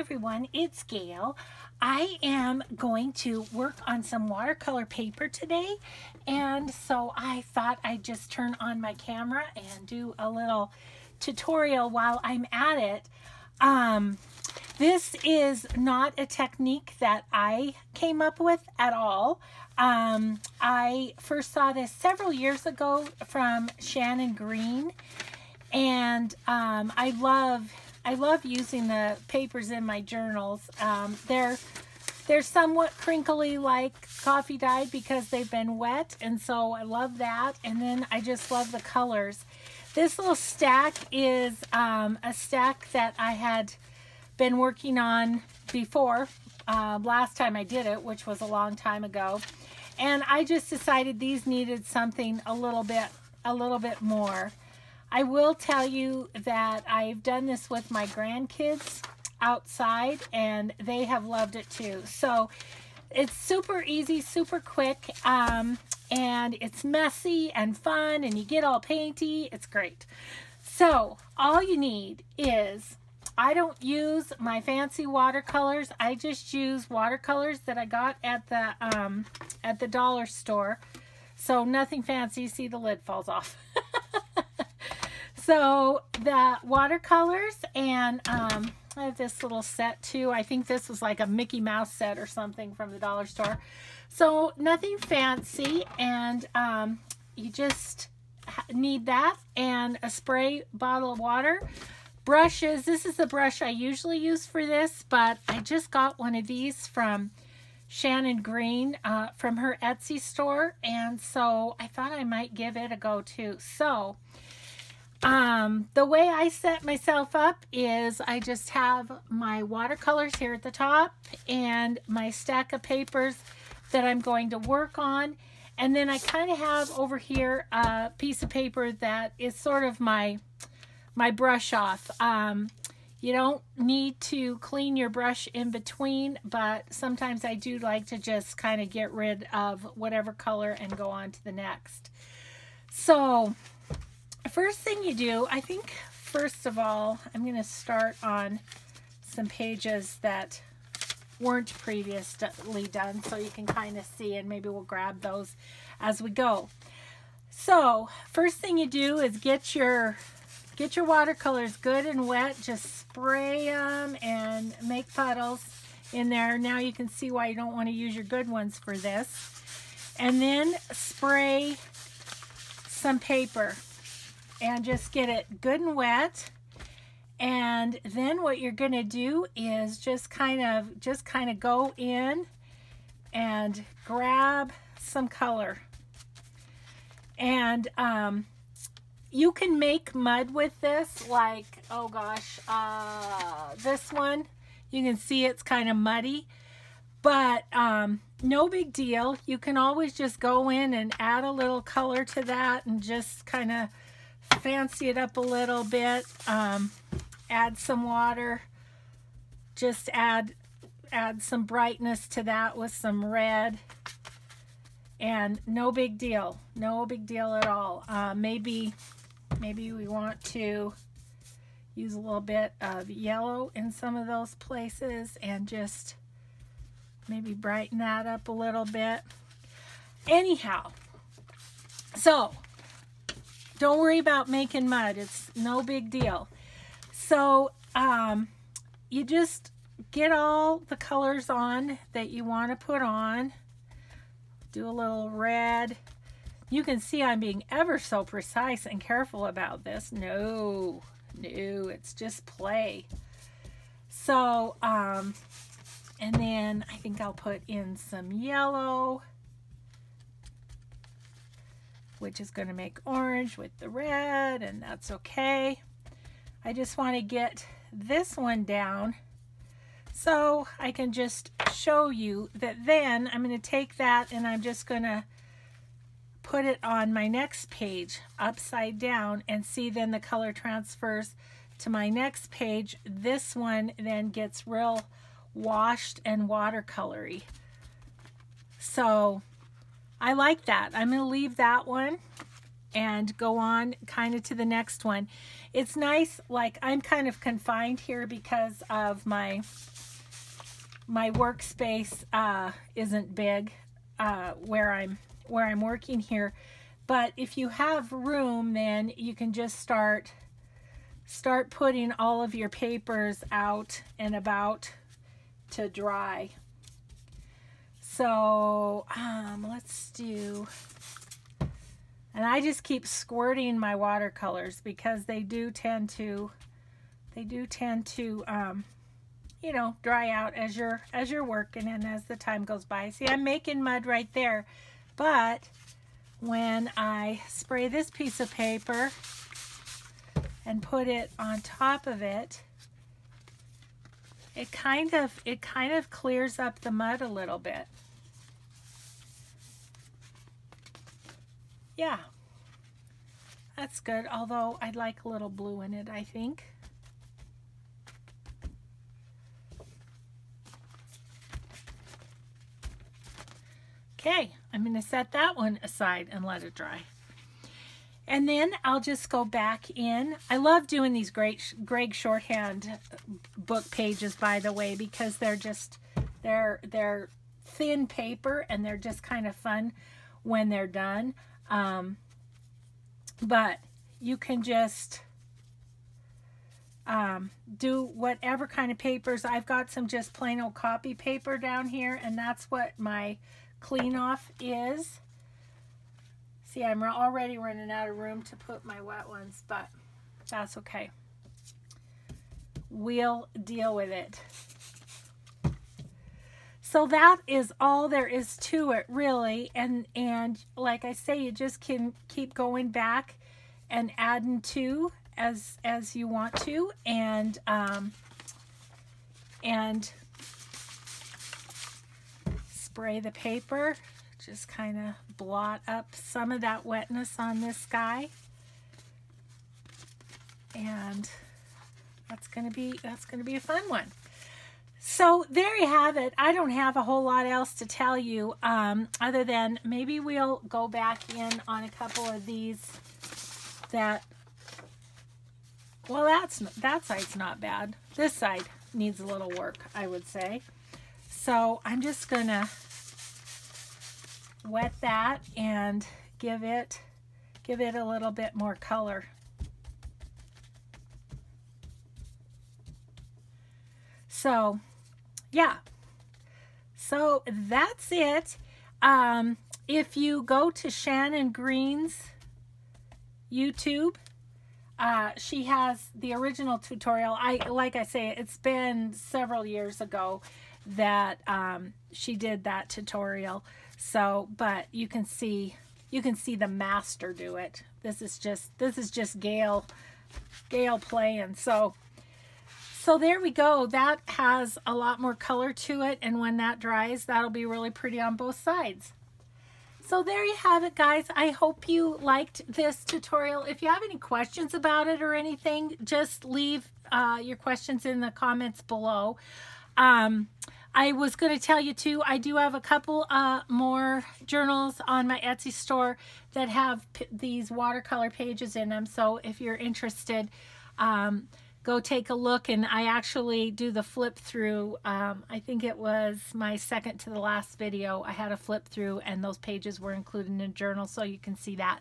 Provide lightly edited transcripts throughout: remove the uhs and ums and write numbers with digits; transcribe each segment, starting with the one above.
everyone, it's Gail. I am going to work on some watercolor paper today, and so I thought I'd just turn on my camera and do a little tutorial while I'm at it. This is not a technique that I came up with at all. I first saw this several years ago from Shannon Green, and I love using the papers in my journals. They're somewhat crinkly like coffee dyed because they've been wet, and so I love that. And then I just love the colors. This little stack is a stack that I had been working on before last time I did it, which was a long time ago. And I just decided these needed something a little bit more. I will tell you that I've done this with my grandkids outside, and they have loved it too. So it's super easy, super quick, and it's messy and fun, and you get all painty. It's great. So all you need is, I don't use my fancy watercolors. I just use watercolors that I got at the dollar store. So nothing fancy. See, the lid falls off. So the watercolors, and I have this little set too. I think this was like a Mickey Mouse set or something from the dollar store. So nothing fancy, and you just need that and a spray bottle of water. Brushes, this is the brush I usually use for this, but I just got one of these from Shannon Green from her Etsy store, and so I thought I might give it a go too. So the way I set myself up is I just have my watercolors here at the top and my stack of papers that I'm going to work on, and then I kind of have over here a piece of paper that is sort of my brush off. You don't need to clean your brush in between, but sometimes I do like to just kind of get rid of whatever color and go on to the next. So first thing you do, I think first of all, I'm going to start on some pages that weren't previously done, so you can kind of see, and maybe we'll grab those as we go. So first thing you do is get your watercolors good and wet. Just spray them and make puddles in there. Now you can see why you don't want to use your good ones for this. And then spray some paper and just get it good and wet. And then what you're going to do is just kind of go in and grab some color. And you can make mud with this, like, oh gosh, this one, you can see it's kind of muddy, but no big deal. You can always just go in and add a little color to that and just kind of fancy it up a little bit. Add some water, just add some brightness to that with some red, and no big deal, no big deal at all. Maybe we want to use a little bit of yellow in some of those places and just maybe brighten that up a little bit. Anyhow, so don't worry about making mud. It's no big deal. So you just get all the colors on that you want to put on. Do a little red. You can see I'm being ever so precise and careful about this. No, it's just play. So, and then I think I'll put in some yellow, which is going to make orange with the red, and that's okay. I just want to get this one down so I can just show you that. Then I'm going to take that and I'm just going to put it on my next page upside down, and see, then the color transfers to my next page. This one then gets real washed and watercolory. So I like that. I'm going to leave that one and go on kind of to the next one. It's nice, like I'm kind of confined here because of my my workspace isn't big where I'm working here. But if you have room, then you can just start putting all of your papers out and about to dry. So let's do, and I just keep squirting my watercolors because they do tend to you know, dry out as you're working and as the time goes by. See, I'm making mud right there, but when I spray this piece of paper and put it on top of it, it kind of clears up the mud a little bit. Yeah, that's good, although I'd like a little blue in it, I think. Okay, I'm going to set that one aside and let it dry. And then I'll just go back in. I love doing these Greg shorthand book pages, by the way, because they're thin paper and they're just kind of fun when they're done. But you can just do whatever kind of papers. I've got some just plain old copy paper down here, and that's what my clean off is. See, I'm already running out of room to put my wet ones, but that's okay. We'll deal with it. So that is all there is to it, really. And like I say, you just can keep going back and adding to as you want to, and spray the paper. Just kind of blot up some of that wetness on this guy, and that's gonna be a fun one. So there you have it. I don't have a whole lot else to tell you, other than maybe we'll go back in on a couple of these that, well, that side's not bad. This side needs a little work, I would say. So I'm just gonna wet that and give it a little bit more color. So yeah, so that's it. If you go to Shannon Green's YouTube, she has the original tutorial. Like I say, it's been several years ago that she did that tutorial. So, but you can see the master do it. This is just Gail playing. So there we go. That has a lot more color to it, and when that dries, that'll be really pretty on both sides. So there you have it, guys. I hope you liked this tutorial. If you have any questions about it or anything, just leave your questions in the comments below. I was going to tell you too, I do have a couple more journals on my Etsy store that have these watercolor pages in them. So if you're interested, go take a look. And I actually do the flip through. I think it was my second to the last video. I had a flip through and those pages were included in a journal, so you can see that.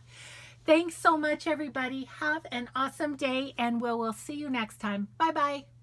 Thanks so much, everybody. Have an awesome day, and we'll see you next time. Bye-bye.